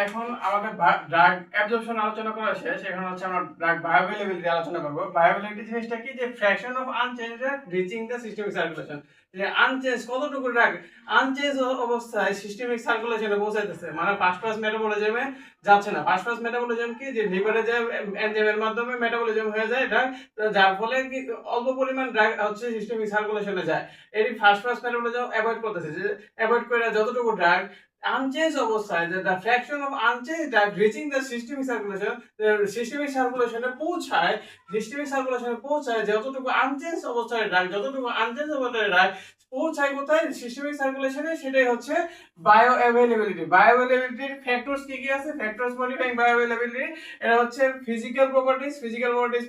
এখন আমাদের drug absorption আলোচনা করা শেষ। এখন হচ্ছে আমরা ড্রাগ বায়োঅ্যাভেলেবিলিটি আলোচনা করব। বায়োঅ্যাভেলেবিলিটি জিনিসটা কি, যে fraction of unchange drug reaching the systemic circulation, যে আনচেঞ্জ কতটুকু ড্রাগ আনচেঞ্জ অবস্থায় সিস্টেমিক সার্কুলেশনে পৌঁছাইতেছে, মানে ফার্স্ট পাস মেটাবলিজমে যাচ্ছে না। ফার্স্ট পাস মেটাবলিজম কি, যে লিভারে যে এনজাইমের মাধ্যমে মেটাবলিজম হয়ে যায় ড্রাগ, যার ফলে কি অল্প পরিমাণ ড্রাগ হচ্ছে সিস্টেমিক সার্কুলেশনে যায়। এই ফার্স্ট পাস মেটাবলিজম অ্যাভয়েড করতেছে, যে অ্যাভয়েড করে যতটুকু ড্রাগ আনচেঞ্জ অবস্থায়, the fraction of unchanged drug reaching the systemic circulation, systemic সার্কুলেশনে পৌঁছায়, সিস্টেমিক সার্কুলেশনে পৌঁছায় যতটুকু আনচেঞ্জ অবস্থায় ড্রাগ, যতটুকু আনচেঞ্জ অবস্থায় ড্রাগ পৌঁছায় কোথায়, সিস্টেমিক সার্কুলেশনে, সেটাই হচ্ছে বায়োঅ্যাভেলেবিলিটি। বায়োঅ্যাভেলেবিলিটির ফ্যাক্টরস কি কি আছে? ফ্যাক্টরস মডিফাইং বায়োঅ্যাভেলেবিলিটি, এটা হচ্ছে ফিজিক্যাল প্রপার্টিজ,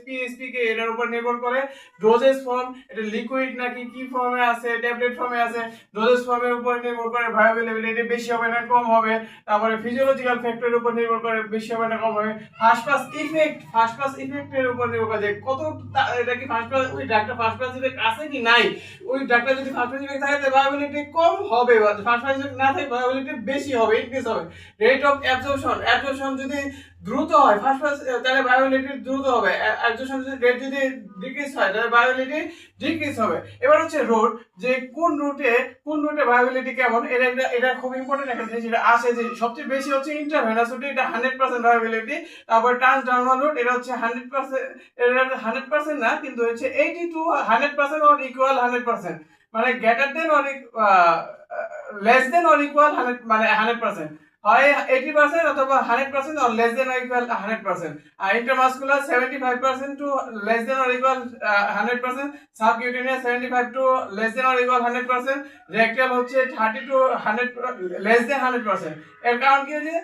পিএসপি কে এটার উপর নির্ভর করে। ডোজেস ফর্ম, এটা লিকুইড নাকি কি ফর্মে আছে, ট্যাবলেট ফর্মে আছে, ডোজেস ফর্মের উপর নির্ভর করে বায়োঅ্যাভেলেবিলিটি বেশি হবে না কম হবে। তারপরে ফিজিওলজিক্যাল ফ্যাক্টরের উপর নির্ভর করে বেশি হবে না কম হবে। ফার্স্ট পাস ইফেক্টের উপর নির্ভর করে, যে কত এটা কি ফার্স্ট পাস, ওই ড্রাগটা ফার্স্ট পাস ইফেক্ট আছে কি নাই। ওই ড্রাগটা যদি ফার্স্ট পাস ইফেক্ট থাকে তাহলে বায়োঅ্যাভেলেবিলিটি কম হবে, ফার্স্ট পাস ইফেক্ট না থাকে বায়োঅ্যাভেলেবিলিটি বেশি হবে, ইনক্রিজ হবে। রেট অফ অ্যাবজর্পশন যদি দ্রুত হয় ফার্স্ট পাস, তাহলে বায়োঅ্যাভেলেবিলিটি দ্রুত হবে। অ্যাবজর্পশন রেট যদি ডিক্রিজ হয় তাহলে বায়োঅ্যাভেলেবিলিটি ডিক্রিজ হবে। এবার হচ্ছে রুট, যে কোন রুটে বায়োঅ্যাভেলেবিলিটি কেমন, এটা খুব ইম্পর্টেন্ট একটা জিনিস। এটা আসে যে সবচেয়ে বেশি হচ্ছে ইন্ট্রাভেনাস রুটে, এটা 100% বায়োঅ্যাভেলেবিলিটি। তারপর ট্রান্সডার্মাল রুট, এটা হচ্ছে 100%, এটা 100% না, কিন্তু হচ্ছে 80 to 100% অর ইকুয়াল 100%, মানে greater than or less than or equal 100, মানে 100%, হয় 80% অথবা 100% or less than or equal 100%। আর intramuscular 75% to less than or equal 100%, subcutaneous 75 to less than or equal 100%, rectal হচ্ছে 30 to 100 less than 100%। এর কারণ কি, যে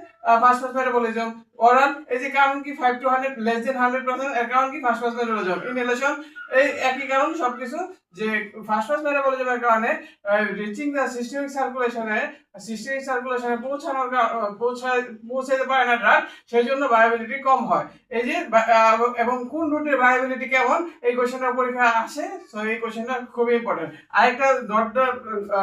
ফার্স্ট পাস মেটাবলিজম। ওরাল, এই যে কারণ কি 5 to 100 less than 100%, এর কারণ কি ফার্স্ট পাস মেটাবলিজম। ইনহেলেশন, এই একই কারণ সবকিছু, যে ফার্স্ট পাস মেটাবলিজমের কারণে রিচিং দ্য সিস্টেমিক সার্কুলেশনে পৌঁছাতে পারে না ড্রাগ, সেই জন্য বায়োঅ্যাভেলেবিলিটি কম হয়। এই যে এবং কোন রুটের বায়োঅ্যাভেলেবিলিটি কেমন, এই কোশ্চেনটা পরীক্ষা আসে, সো এই কোশ্চেনটা খুবই ইম্পর্টেন্ট। আরেকটা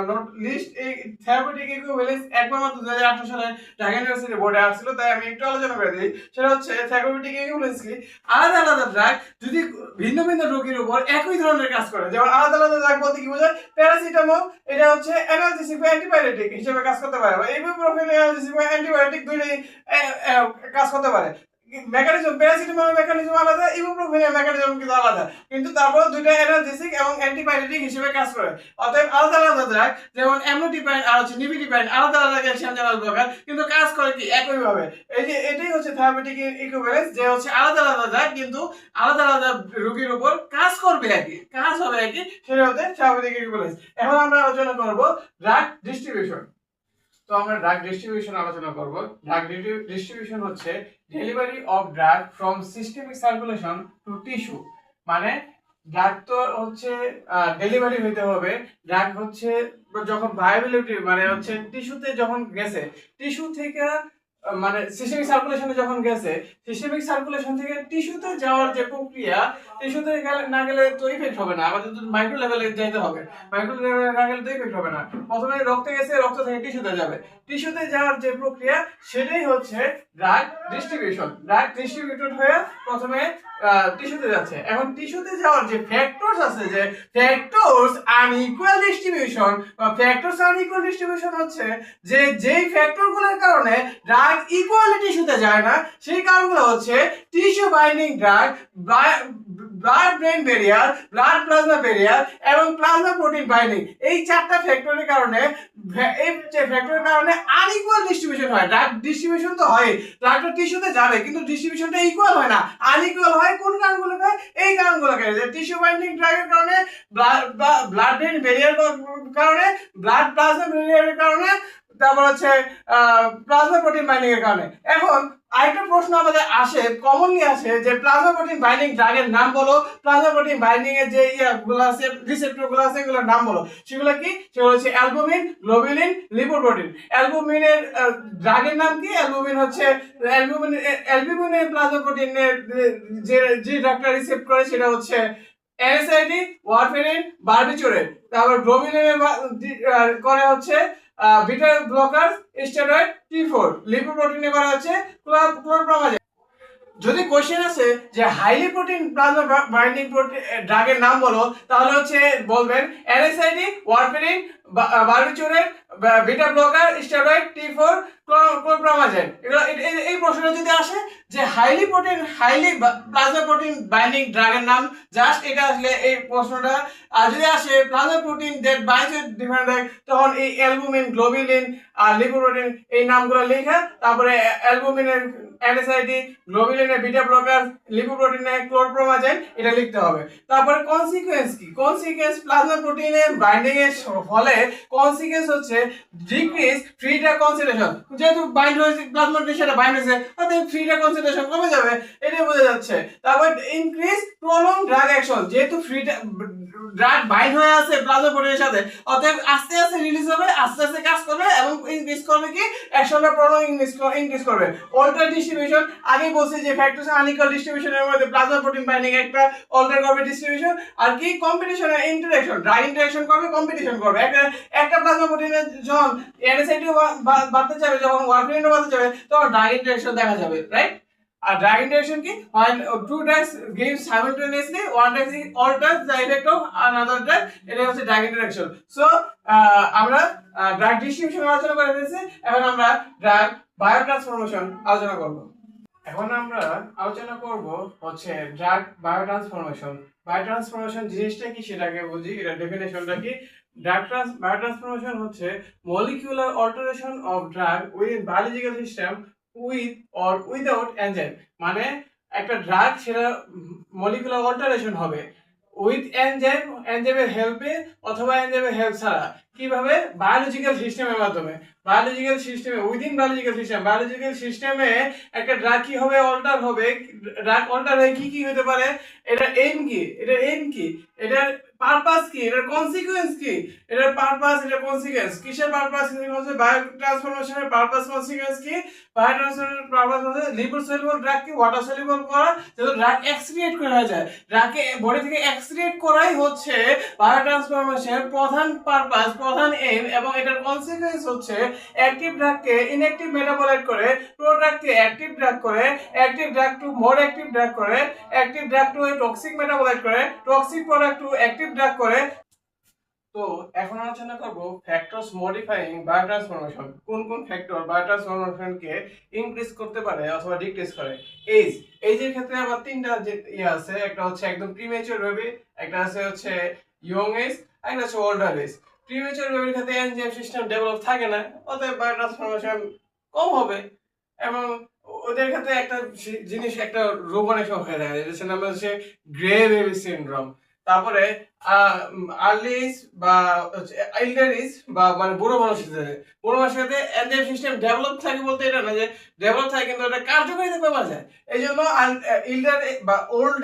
নোট লিস্ট, এই থেরাপিউটিক ইকুইভ্যালেন্স একবার মাত্র 2018 সালে ঢাকা ইউনিভার্সিটি বোর্ডে আসছিল, তাই আমি একটু আলোচনা করে দিই। সেটা হচ্ছে থেরাপিউটিক ইকুইভ্যালেন্স কি, আলাদা আলাদা ড্রাগ যদি ভিন্ন ভিন্ন রোগীর উপর একই ধরনের কাজ করে, যেমন আলাদা আলাদা ড্রাগ বলতে কি বোঝায়, প্যারাসিটামল এটা হচ্ছে অ্যানালজেসিক বা অ্যান্টিবায়োটিক হিসেবে কাজ করতে পারে, বা ইবুপ্রোফেন অ্যানালজেসিক বা অ্যান্টিবায়োটিক দুইটাই কাজ করতে পারে। মেকানিজম, প্যারাসিটামলের মেকানিজম আলাদা, ইবুপ্রোফেনের মেকানিজম কিন্তু আলাদা, কিন্তু তারপর দুইটা অ্যানালজেসিক এবং অ্যান্টিবায়োটিক হিসেবে কাজ করে। অতএব আলাদা আলাদা ড্রাগ, যেমন অ্যামলোডিপাইন আর হচ্ছে নিভিডিপাইন, আলাদা আলাদা ক্যালসিয়াম চ্যানেল ব্লকার, কিন্তু কাজ করে কি একই ভাবে। এই যে এটাই হচ্ছে থেরাপিউটিক ইকুইভ্যালেন্স, যে হচ্ছে আলাদা আলাদা ড্রাগ কিন্তু আলাদা আলাদা রোগীর উপর কাজ করবে একই, কাজ হবে একই, সেটা হচ্ছে থেরাপিউটিক ইকুইভ্যালেন্স। এখন আমরা আলোচনা করব ড্রাগ ডিস্ট্রিবিউশন। তো আমরা ড্রাগ ডিস্ট্রিবিউশন আলোচনা করব। ড্রাগ ডিস্ট্রিবিউশন হচ্ছে delivery of drug from systemic circulation to tissue, মানে ড্রাগ তো হচ্ছে ডেলিভারি হইতে হবে, ড্রাগ হচ্ছে যখন ভায়াবিলিটি, মানে হচ্ছে টিস্যুতে যখন গেছে, টিস্যু থেকে মানে সিস্টেমিক সার্কুলেশনে যখন গেছে, সিস্টেমিক সার্কুলেশন থেকে টিস্যুতে যাওয়ার যে প্রক্রিয়া, টিস্যুতে না গেলে তো ইফেক্ট হবে না, আমাদের মাইক্রো লেভেলে যেতে হবে, মাইক্রো লেভেলে না গেলে তো ইফেক্ট হবে না। প্রথমে রক্তে গেছে, রক্ত থেকে টিস্যুতে যাবে, টিস্যুতে যাওয়ার যে প্রক্রিয়া সেটাই হচ্ছে ড্রাগ ডিস্ট্রিবিউশন। ড্রাগ ডিস্ট্রিবিউটেড হয়ে প্রথমে টিস্যুতে যাচ্ছে। এখন টিস্যুতে যাওয়ার যে ফ্যাক্টরস আছে, যে ফ্যাক্টরস আনইকুয়াল ডিস্ট্রিবিউশন বা ফ্যাক্টরস আনইকুয়াল ডিস্ট্রিবিউশন হচ্ছে যে যেই ফ্যাক্টরগুলোর কারণে ড্রাগ ইকুয়ালি টিস্যুতে যায় না, সেই কারণগুলো হচ্ছে tissue binding drug, blood brain barrier, blood plasma barrier এবং প্লাজমা প্রোটিন বাইন্ডিং। এই চারটা ফ্যাক্টরের কারণে, এই ফ্যাক্টরের কারণে আনইকুয়াল ডিস্ট্রিবিউশন হয়। ড্রাগ ডিস্ট্রিবিউশন তো হয়, ড্রাগটা টিস্যুতে যাবে, কিন্তু ডিস্ট্রিবিউশনটা ইকুয়াল হয় না, আনইকুয়াল হয়। কোন কারণগুলোকে? এই কারণগুলোকে, যে টিস্যু বাইন্ডিং ড্রাগের কারণে, ব্লাড ব্রেন ব্যারিয়ার কারণে, ব্লাড প্লাজমা ব্যারিয়ারের কারণে, তারপর হচ্ছে প্লাজমা প্রোটিন বাইন্ডিং এর কারণে। এখন আরেকটা প্রশ্ন আমাদের আসে, কমনলি আসে, যে প্লাজমা প্রোটিন বাইন্ডিং ড্রাগের নাম বলো, প্লাজমা প্রোটিন বাইন্ডিং এর যে গুলো আছে, রিসেপ্টর গুলো আছে, এগুলোর নাম বলো। সেগুলো কি? সেগুলো হচ্ছে অ্যালবুমিন, গ্লোবুলিন, লিপোপ্রোটিন। অ্যালবুমিনের ড্রাগের নাম কি? অ্যালবুমিন হচ্ছে অ্যালবুমিনের প্লাজমা প্রোটিনের যে ড্রাগটা রিসেপ্ট করে সেটা হচ্ছে এনএসআইডি, ওয়ারফেরিন, বারবিচুরেট। তারপর গ্লোবুলিনের করে হচ্ছে বিটা ব্লকার স্টেরয়েড T4 লিপোপ্রোটিনে করা হচ্ছে ক্লোরপ্রোমাজেন। যদি কোশ্চেন আছে যে হাইলি প্রোটিন প্লাজমা বাইন্ডিং ড্রাগের নাম বলো, তাহলে হচ্ছে বলবেন NSAID, warfarin, barbiturate, beta blocker steroid T4 chlorpromazine. এই প্রশ্নটা যদি আসে যে হাইলি প্লাজমা প্রোটিন বাইন্ডিং ড্রাগের নাম, জাস্ট এটা আসলে এই প্রশ্নটা। আর যদি আসে plasma protein that binds with different drug, তখন এই অ্যালবুমিন, গ্লোবিলিন আর লিপোপ্রোটিন এই নামগুলো লেখা, তারপরে অ্যালবুমিনের NSAID, গ্লোবিলিনের বিটা ব্লকার, লিপোপ্রোটিনের ক্লোরপ্রোমাজেন এটা লিখতে হবে। তারপরে কনসিকুয়েন্স কি? কনসিকুয়েন্স প্লাজমা প্রোটিনের বাইন্ডিং এর ফলে কনসিকুয়েন্স হচ্ছে ডিক্রিজ ফ্রি ড্রাগ কনসেন্ট্রেশন। যেহেতু বাইন্ড হয়েছে প্লাজমা প্রোটিন, সেটা বাইন্ড হয়েছে, অতএব ফ্রি ড্রাগ কনসেন্ট্রেশন কমে যাবে, এটাই বোঝা যাচ্ছে। তারপর ইনক্রিজ প্রলং ড্রাগ অ্যাকশন, যেহেতু ফ্রি ড্রাগ বাইন্ড হয়ে আছে প্লাজমা প্রোটিনের সাথে, অতএব আস্তে আস্তে রিলিজ হবে, আস্তে আস্তে কাজ করবে এবং ইনক্রিজ করবে কি অ্যাকশনটা প্রলং ইনক্রিজ করবে। অল্টার ডিস্ট্রিবিউশন, আগেই বলছি যে ফ্যাক্টরস আনইকুয়াল ডিস্ট্রিবিউশনের মধ্যে প্লাজমা প্রোটিন বাইন্ডিং একটা অল্টার করবে ডিস্ট্রিবিউশন। আর কি কম্পিটিশন ইন্টারঅ্যাকশন, ড্রাগ ইন্টারঅ্যাকশন করবে, কম্পিটিশন করবে। একটা প্লাজমা প্রোটিনের যখন NSAID বাড়তে যাবে, যখন ওয়ারফেরিনও বাড়তে যাবে, তখন ড্রাগ ইন্টারঅ্যাকশন দেখা যাবে, রাইট? আর ড্রাগ ইন্টারঅ্যাকশন কি? when two drugs give simultaneously, one drug alters the effect of another drug, এটা হচ্ছে ড্রাগ ইন্টারঅ্যাকশন। সো আমরা ড্রাগ ডিস্ট্রিবিউশন আলোচনা করে ফেলেছি, এখন আমরা ড্রাগ বায়োট্রান্সফরমেশন আলোচনা করব। এখন আমরা আলোচনা করব হচ্ছে ড্রাগ বায়োট্রান্সফরমেশন। বায়োট্রান্সফরমেশন জিনিসটা কি সেটাকে বুঝি, এটা ডেফিনেশনটা কি। বায়োট্রান্সফরমেশন হচ্ছে molecular alteration of drug with biological system with or without enzyme. মানে একটা ড্রাগ সেটা মলিকুলার অল্টারেশন হবে উইথ এনজাইমের হেল্পে অথবা এনজাইমের হেল্প ছাড়া। কিভাবে? বায়োলজিক্যাল সিস্টেমের মাধ্যমে। বায়োলজিক্যাল সিস্টেমে, উইদিন বায়োলজিক্যাল সিস্টেমে একটা ড্রাগ কি হবে? অল্টার হবে। ড্রাগ অল্টার হয়ে কি হতে পারে? এটার এইম কি, এটার পারপাস কি, এটার কনসিকুয়েন্স কি? এটার পারপাস, এটার কনসিকুয়েন্স। কিসের পারপাস? বায়ো ট্রান্সফরমেশনের পারপাস, কনসিকুয়েন্স কি? বায়ো ট্রান্সফরমেশনের পারপাস হচ্ছে লিপোড সলিউবল ড্রাগকে ওয়াটার সলিউবল করা, যাতে ড্রাগ এক্সক্রিয়েট করা যায়। ড্রাগকে বডি থেকে এক্সক্রিয়েট করাই হচ্ছে বায়ো ট্রান্সফরমেশনের প্রধান পারপাস, প্রধান এইম। এবং এটার কনসিকুয়েন্স হচ্ছে অ্যাক্টিভ ড্রাগকে ইনঅ্যাক্টিভ মেটাবলাইট করে, প্রোডাক্টকে অ্যাক্টিভ ড্রাগ করে, active drug to more active drug করে, active drug to toxic metabolite করে, toxic product to active drug করে। তো এখন আলোচনা করব ফ্যাক্টরস মডিফাইং বায়োট্রান্সফরমেশন। কোন ফ্যাক্টর বায়োট্রান্সফরমেশনকে ইনক্রিজ করতে পারে অথবা ডিক্রিজ করে? এজের ক্ষেত্রে আবার তিনটা যে আছে, একটা হচ্ছে একদম প্রিমেচুর বেবি, একটা আছে হচ্ছে ইয়ং এজ, একটা হচ্ছে ওল্ডার এজ। প্রিমেচুর বেবির ক্ষেত্রে এনজাইম সিস্টেম ডেভেলপ থাকে না, অতএব বায়োট্রান্সফরমেশন কম হবে। এবং ওদের ক্ষেত্রে একটা জিনিস, একটা রোগ অনেক সময় হয়ে যায়, যেটার নাম হচ্ছে গ্রে বেবি সিনড্রোম। তারপরে আর্লি এজ বা এল্ডার এজ বা মানে বুড়ো মানুষের সাথে এনজাইম সিস্টেম ডেভেলপ থাকে, বলতে এটা না যে ডেভেলপ থাকে কিন্তু এটা কার্যকারিতা কমে যায়। এই জন্য এল্ডার বা ওল্ড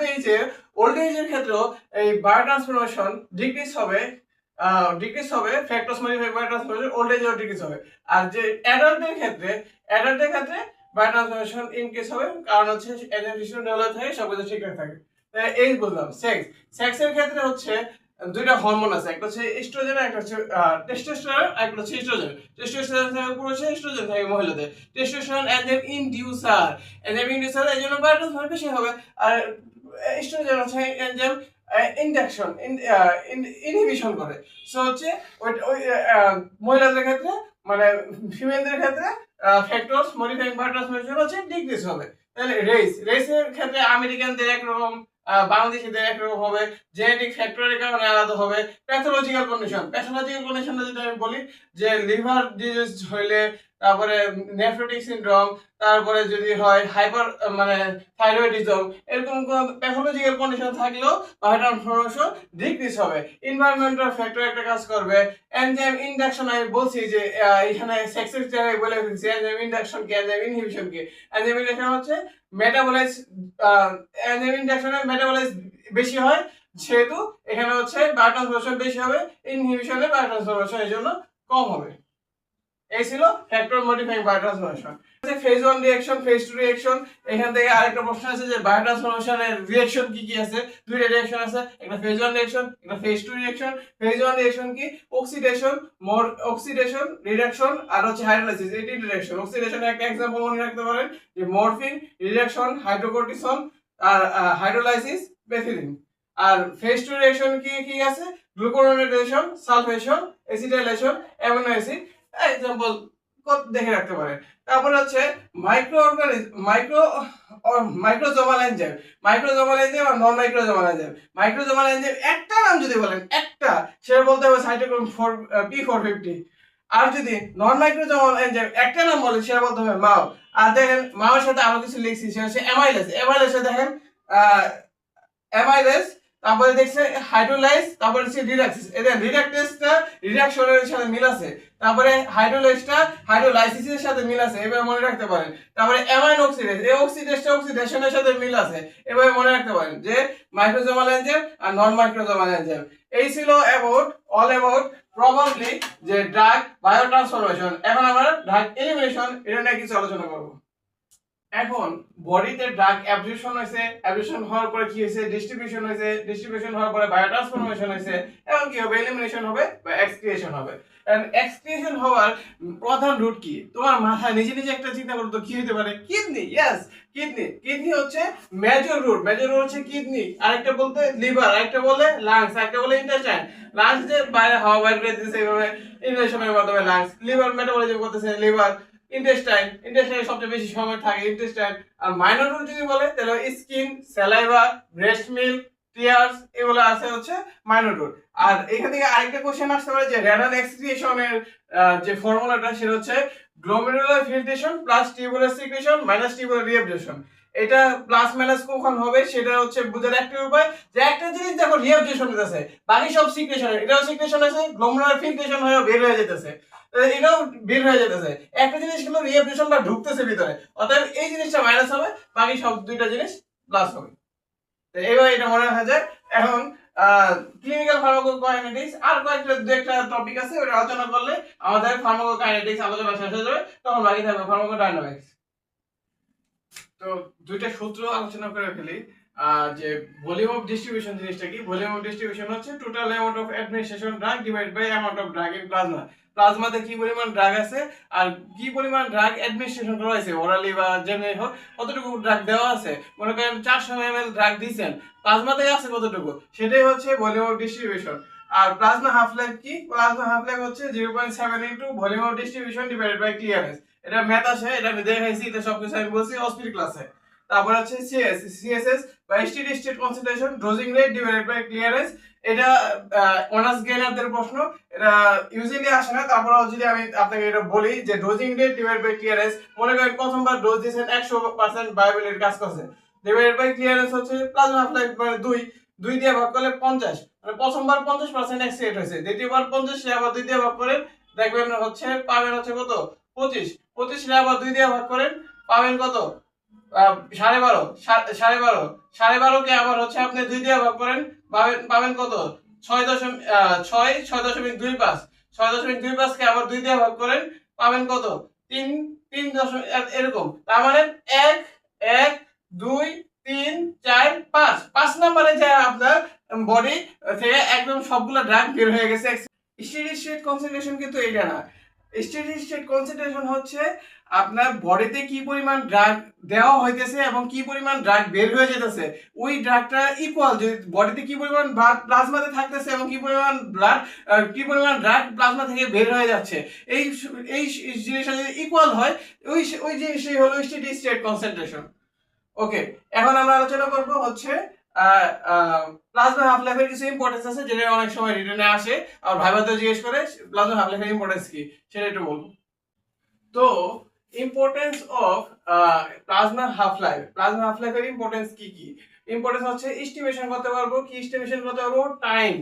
এজের ক্ষেত্রেও এই বায়োট্রান্সফরমেশন ডিক্রিজ হবে, ফ্যাক্টরস মডিফাই বায়োট্রান্সফরমেশন ওল্ড এজেও ডিক্রিজ হবে। আর যে অ্যাডাল্টের ক্ষেত্রে বায়োট্রান্সফরমেশন ইনক্রিজ হবে, কারণ হচ্ছে এনজাইম সিস্টেম ডেভেলপ থাকে, সবকিছু ঠিকঠাক থাকে। এই বললাম। সেক্সের ক্ষেত্রে হচ্ছে দুইটা হরমোন আছে, একটা হচ্ছে এস্ট্রোজেন, একটা হচ্ছে টেস্টোস্টেরন, একটা হচ্ছে ইস্ট্রোজেন। টেস্টোস্টেরন থাকে পুরুষে, এস্ট্রোজেন থাকে মহিলাদের। টেস্টোস্টেরন এনজাইম ইনডিউসার, এই জন্য বায়োট্রান্সফরমেশন বেশি হবে। আর ইস্ট্রোজেন হচ্ছে এনজাইম ইন্ডাকশন, ইনহিবিশন করে। সো হচ্ছে ওই মহিলাদের ক্ষেত্রে, মানে ফিমেলদের ক্ষেত্রে ফ্যাক্টরস মডিফাইং বায়োট্রান্সফরমেশন হচ্ছে ডিক্রিজ হবে। তাহলে রেসের ক্ষেত্রে আমেরিকানদের একরকম, বাংলাদেশিদের একরকম হবে, জেনেটিক ফ্যাক্টরের কারণে আলাদা হবে। প্যাথোলজিক্যাল কন্ডিশনটা যদি আমি বলি যে লিভার ডিজিজ হইলে, তারপরে নেফ্রোটিক সিনড্রোম, তারপরে যদি হয় হাইপার মানে থাইরয়েডিজম, এরকম কোন প্যাথোলজিক্যাল কন্ডিশন থাকলেও বায়োট্রান্সফরমেশন ডিক্রিজ হবে। এনভায়রনমেন্টাল ফ্যাক্টর একটা কাজ করবে। এনজাইম ইন্ডাকশন, আমি বলছি যে এখানে সেক্সের জায়গায় বলে ফেলছি এনজাইম ইন্ডাকশন কি, এনজাইম ইনহিবিশন কি। এনজাইম ইন্ডাকশন হচ্ছে মেটাবলাইজ, এনজাইম ইন্ডাকশনে মেটাবলাইজ বেশি হয়, যেহেতু এখানে হচ্ছে বায়োট্রান্সফরমেশন বেশি হবে, ইনহিবিশনে বায়োট্রান্সফরমেশন এর জন্য কম হবে। এই ছিল factor modifying biotransformation. Phase 1 reaction, phase 2 reaction. এখান থেকে আরেকটা প্রশ্ন আছে যে বায়োট্রান্সফরমেশনের রিঅ্যাকশন কি কি আছে। দুইটা রিঅ্যাকশন আছে, একটা ফেজ 1 রিঅ্যাকশন, একটা ফেজ 2 রিঅ্যাকশন। ফেজ 1 রিঅ্যাকশন কি? অক্সিডেশন, অক্সিডেশন, রিডাকশন আর হচ্ছে হাইড্রোলাইসিস। এই তিনটা রিঅ্যাকশন। অক্সিডেশনের একটা एग्जांपल মনে রাখতে পারেন যে মরফিন, রিডাকশন হাইড্রোকর্টিসন, আর হাইড্রোলাইসিস মেথিলিন। আর ফেজ 2 রিঅ্যাকশন কি কি আছে? Glucuronidation, sulfation, acetylation, amino acid. Example দেখে রাখতে পারেন। তারপর হচ্ছে মাইক্রোজোমাল এনজাইম, মাইক্রোজোমাল এনজাইম আর non microsomal enzyme. Microsomal enzyme একটা নাম যদি বলেন, একটা, সেটা বলতে হবে সাইটোক্রোম P450। আর যদি নন মাইক্রোজোমাল এনজাইম একটা নাম বলেন, সেটা বলতে হবে মাও। আর দেখেন মাওর সাথে আরো কিছু লিখছি, সেটা হচ্ছে অ্যামাইলেজ। অ্যামাইলেজে দেখেন অ্যামাইলেজ, তারপরে দেখছে হাইড্রোলাইজ, তারপরে হচ্ছে রিডাক্সিস। এদের রিডাকটেসটা রিডাকশনের সাথে মিল আছে, তারপরে হাইড্রোলাইজটা হাইড্রোলাইসিসের সাথে মিল আছে, এভাবে মনে রাখতে পারেন। তারপরে অ্যামাইনো অক্সিডেজ, এই অক্সিডেজটা অক্সিডেশনের সাথে মিল আছে, এভাবে মনে রাখতে পারেন যে মাইক্রোজোমাল এনজাইম আর নন মাইক্রোজোমাল এনজাইম। এই ছিল অল অ্যাবাউট প্রবাবলি যে ড্রাগ বায়োট্রান্সফরমেশন। এখন আমরা ড্রাগ এলিমিনেশন এটা নিয়ে কিছু আলোচনা করব। এখন বডিতে ড্রাগ অ্যাবজর্পশন হয়েছে, অ্যাবজর্পশন হওয়ার পরে কি হয়েছে? ডিস্ট্রিবিউশন হয়েছে, ডিস্ট্রিবিউশন হওয়ার পরে বায়োট্রান্সফরমেশন হয়েছে। এখন কি হবে? এলিমিনেশন হবে বা এক্সক্রিয়েশন হবে। এন্ড এক্সক্রিয়েশন হওয়ার প্রধান রুট কি? তোমার মাথায় নিজে নিজে একটা চিন্তা করো তো, কি হতে পারে? কিডনি। Yes, kidney. কিডনি হচ্ছে মেজর রুট। মেজর রুট হচ্ছে কিডনি। আরেকটা বলতে লিভার, আরেকটা বলে লাংস, আরেকটা বলে ইন্টেস্টাইন। লাংস যে বাইরে হাওয়া বাইরে করে দিতেছে এইভাবে ইনহেলেশনের মাধ্যমে লাংস। লিভার মেটাবলিজম করতেছে লিভার। ইন্টেস্টাইনে সবচেয়ে বেশি সময় থাকে ইন্টেস্টাইন। আর মাইনর রুট যদি বলে তাহলে skin, saliva, breast milk, tears, এগুলো আছে হচ্ছে মাইনর রুট। আর এখান থেকে আরেকটা কোশ্চেন আসতে পারে যে রেনাল এক্সক্রিয়েশনের যে ফর্মুলাটা, সেটা হচ্ছে glomerular filtration plus tubular secretion minus tubular reabsorption. এটা প্লাস মাইনাস কখন হবে সেটা হচ্ছে বুঝার একটা উপায় যে একটা জিনিস দেখো রিঅ্যাবজর্পশন হইতেছে, বাকি সব সিক্রেশন, এটাও সিক্রেশন আছে, গ্লোমেরুলার ফিল্ট্রেশন হয়ে বের হয়ে যেতেছে, এটাও বের হয়ে যেতেছে। একটা জিনিস কিন্তু রিঅ্যাবজর্পশনটা ঢুকতেছে ভিতরে, অতএব এই জিনিসটা মাইনাস হবে, বাকি সব দুইটা জিনিস প্লাস হবে। তো এইভাবে এটা মনে রাখা যায়। এখন ক্লিনিক্যাল ফার্মাকোকাইনেটিক্স আর একটা টপিক আছে, ওটা আলোচনা করলে আমাদের ফার্মাকোকাইনেটিক্স আলোচনা শেষ হয়ে যাবে, তখন বাকি থাকবে ফার্মাকোডাইনামিক্স। তো দুইটা সূত্র আলোচনা করে ফেলি। যে ভলিউম অফ ডিস্ট্রিবিউশন জিনিসটা কি? ভলিউম অফ ডিস্ট্রিবিউশন হচ্ছে total amount of administration drug divide by amount of drug in plasma. প্লাজমাতে কি পরিমাণ ড্রাগ আছে আর কি পরিমাণ ড্রাগ অ্যাডমিনিস্ট্রেশন করা হয়েছে, ওরালি বা যেমনি হোক, কতটুকু ড্রাগ দেওয়া আছে। মনে করেন 400 ml ড্রাগ দিয়েছেন, প্লাজমাতে আছে কতটুকু, সেটাই হচ্ছে ভলিউম অফ ডিস্ট্রিবিউশন। আর প্লাজমা হাফ লাইফ কি? প্লাজমা হাফ লাইফ হচ্ছে 0.7 into volume of distribution divided by clearance. এটা ম্যাথ আছে, এটা আমি দেখাইছি, এটা সবকিছু আমি বলছি হসপিটাল ক্লাসে। তারপর হচ্ছে সিএসএস বা steady state concentration dosing rate divided by clearance. এটা অনার্স গেইনারদের প্রশ্ন, এটা ইউজুয়ালি আসে না। তারপর যদি আমি আপনাকে এটা বলি যে dosing rate divided by clearance, মনে করেন প্রথমবার ডোজ দিয়েছেন 100% বায়োবিলিটির কাজ করছে, ডিভাইডেড বাই ক্লিয়ারেন্স হচ্ছে প্লাজমা হাফ লাইফ মানে 2 দিয়ে ভাগ করলে 50, মানে প্রথমবার 50% এক্সিডেন্ট হয়েছে, দ্বিতীয়বার 50 রে আবার 2 দিয়ে ভাগ করেন, দেখবেন হচ্ছে পাবেন হচ্ছে কত? 25 রে আবার 2 দিয়ে ভাগ করেন, পাবেন কত? 12.5 কে আবার হচ্ছে আপনি 2 দিয়ে ভাগ করেন, পাবেন কত? 6.25 কে আবার 2 দিয়ে ভাগ করেন, পাবেন কত? 3 এরকম। তার মানে 1 1 2 3 4 5 নম্বরে যে আপনার বডি থেকে একদম সবগুলা ড্রাগ বের হয়ে গেছে। স্টেডি স্টেট কনসেন্ট্রেশন কিন্তু এটা না। স্টেডি স্টেট কনসেন্ট্রেশন হচ্ছে আপনার বডিতে কি পরিমাণ ড্রাগ দেওয়া হইতেছে এবং কি পরিমাণ ড্রাগ বের হয়ে যেতেছে, ওই ড্রাগটা ইকুয়াল, যে বডিতে কি পরিমাণ ব্লাড প্লাজমাতে থাকতেছে এবং কি পরিমাণ ড্রাগ প্লাজমা থেকে বের হয়ে যাচ্ছে, এই জিনিসটা যদি ইকুয়াল হয়, ওই জিনিসটাই হলো স্টেডি স্টেট কনসেন্ট্রেশন। ওকে, এখন আমরা আলোচনা করব হচ্ছে প্লাজমা হাফ লাইফের কিছু ইম্পর্টেন্স আছে, যেটা অনেক সময় রিটেনে আসে আর ভাইভাতে জিজ্ঞেস করে প্লাজমা হাফ লাইফের ইম্পর্টেন্স কি, সেটা একটু বলবো। তো ইম্পর্টেন্স অফ প্লাজমা হাফ লাইফের ইম্পর্টেন্স কি কি? ইম্পর্টেন্স হচ্ছে এস্টিমেশন করতে পারবো। কি এস্টিমেশন করতে পারবো? Time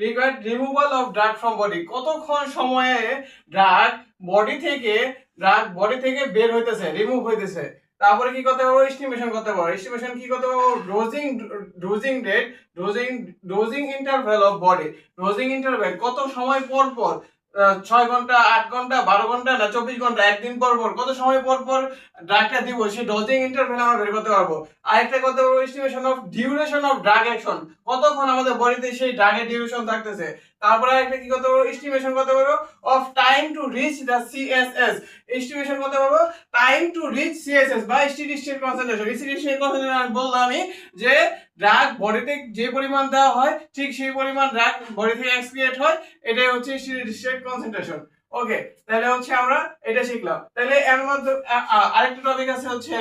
required removal of drug from body, কতক্ষণ সময়ে ড্রাগ বডি থেকে বের হইতেছে, রিমুভ হইতেছে। তারপরে কি করতে পারবো? এস্টিমেশন করতে পারবো। এস্টিমেশন কি করতে পারবো? Dosing rate, dosing interval of body, dosing interval, কত সময় পর পর 6 ঘন্টা, 8 ঘন্টা, 12 ঘন্টা না 24 ঘন্টা, একদিন পর পর, কত সময় পর পর ড্রাগটা দিব, সেই ডোজিং ইন্টারভ্যাল আমরা বের করতে পারবো। আরেকটা করতে পারবো estimation of duration of drug action, কতক্ষণ আমাদের বডিতে সেই ড্রাগের ডিউরেশন থাকতেছে। তারপরে একটা কি করতে পারবো, এস্টিমেশন করতে পারবো of time to reach the CSS, estimation করতে পারবো টাইম টু রিচ সিএসএস বা steady state concentration. Steady state concentration আমি বললাম আমি যে ড্রাগ বডিতে যে পরিমাণ দেওয়া হয় ঠিক সেই পরিমাণ ড্রাগ বডি থেকে এক্সক্রিয়েট হয়, এটাই হচ্ছে স্টেডি স্টেট কনসেন্ট্রেশন। ওকে, তাহলে হচ্ছে আমরা এটা শিখলাম। তাহলে এর মধ্যে আরেকটা টপিক আছে হচ্ছে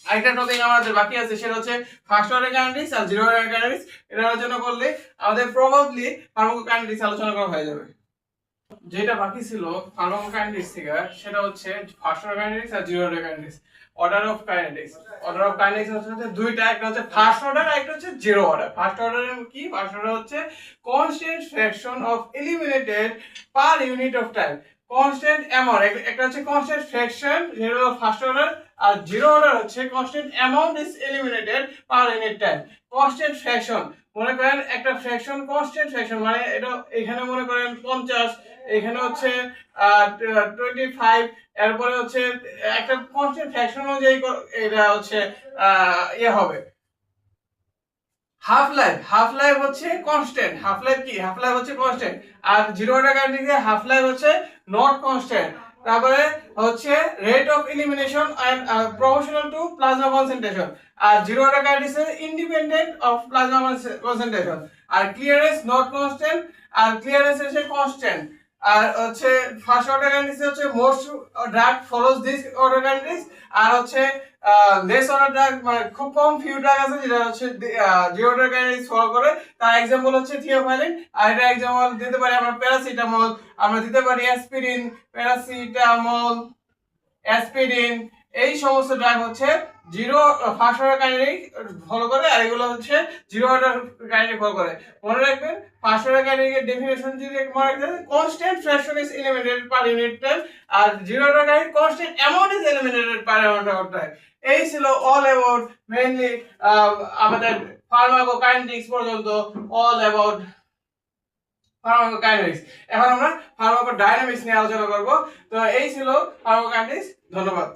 আরেকটা টপিক আমাদের বাকি আছে, সেটা হচ্ছে ফার্স্ট অর্ডার কাইনেটিক্স আর জিরো অর্ডার কাইনেটিক্স। এটা আলোচনা করলে আমাদের প্রবাবলি ফার্মাকোকাইনেটিক্স আলোচনা করা হয়ে যাবে। যেটা বাকি ছিল ফার্মাকোকাইনেটিক্স থেকে সেটা হচ্ছে ফার্স্ট অর্ডার কাইনেটিক্স আর zero order kinetics. Order of kinetics, order of kinetics হচ্ছে দুইটা, একটা হচ্ছে ফার্স্ট অর্ডার আর একটা হচ্ছে জিরো অর্ডার। ফার্স্ট অর্ডার কি? ফার্স্ট অর্ডার হচ্ছে constant fraction of eliminated per unit of time. Constant amount, একটা হচ্ছে কনস্ট্যান্ট ফ্র্যাকশন যেটা হলো ফার্স্ট অর্ডার, আর জিরো অর্ডার হচ্ছে constant amount is eliminated per unit time. Constant fraction, মনে করেন একটা ফ্র্যাকশন কনস্ট্যান্ট ফ্র্যাকশন মানে এটা এখানে মনে করেন 50, এখানে হচ্ছে 25, এরপরে হচ্ছে একটা কনস্ট্যান্ট ফ্র্যাকশন অনুযায়ী এটা হচ্ছে ইয়ে হবে। হাফ লাইফ হচ্ছে কনস্ট্যান্ট, হাফ লাইফ কি? হাফ লাইফ হচ্ছে কনস্ট্যান্ট। আর জিরো অর্ডার কাইনেটিক্সে হাফ লাইফ হচ্ছে নট কনস্ট্যান্ট। তারপরে হচ্ছে rate of elimination and proportional to plasma concentration. আর জিরো অর্ডার কাইনেটিক্সে ইন্ডিপেন্ডেন্ট অফ প্লাজমা কনসেন্ট্রেশন। আর ক্লিয়ারেন্স নট কনস্ট্যান্ট, আর ক্লিয়ারেন্স হচ্ছে কনস্ট্যান্ট। আর হচ্ছে ফার্স্ট অর্ডার কাইনেটিক্স হচ্ছে most drug follows this order kinetics. আর হচ্ছে লেস অর্ডার ড্রাগ মানে খুব কম ফিউ ড্রাগ আছে যেটা হচ্ছে জিরো অর্ডার কাইনেটিক্স ফলো করে। তার एग्जांपल হচ্ছে থিওফাইলিন। আর এটা एग्जांपल দিতে পারি আমরা প্যারাসিটামল, আমরা দিতে পারি অ্যাসপিরিন, প্যারাসিটামল, অ্যাসপিরিন। এই সমস্ত ড্রাগ হচ্ছে zero first order kinetic follow করে, আর এগুলো হচ্ছে জিরো অর্ডার কাইনেটিক ফলো করে। মনে রাখবেন ফার্স্ট অর্ডার কাইনেটিকের ডেফিনিশন যদি মনে রাখবেন, constant fraction is eliminated per unit time, আর zero order kinetic constant amount is eliminated per unit of time. এই ছিল অল অ্যাবাউট মেইনলি আমাদের ফার্মাকোকাইনেটিক্স পর্যন্ত, অল অ্যাবাউট ফার্মাকোকাইনেটিক্স। এখন আমরা ফার্মাকোডাইনামিক্স নিয়ে আলোচনা করব। তো এই ছিল ফার্মাকোকাইনেটিক্স। ধন্যবাদ।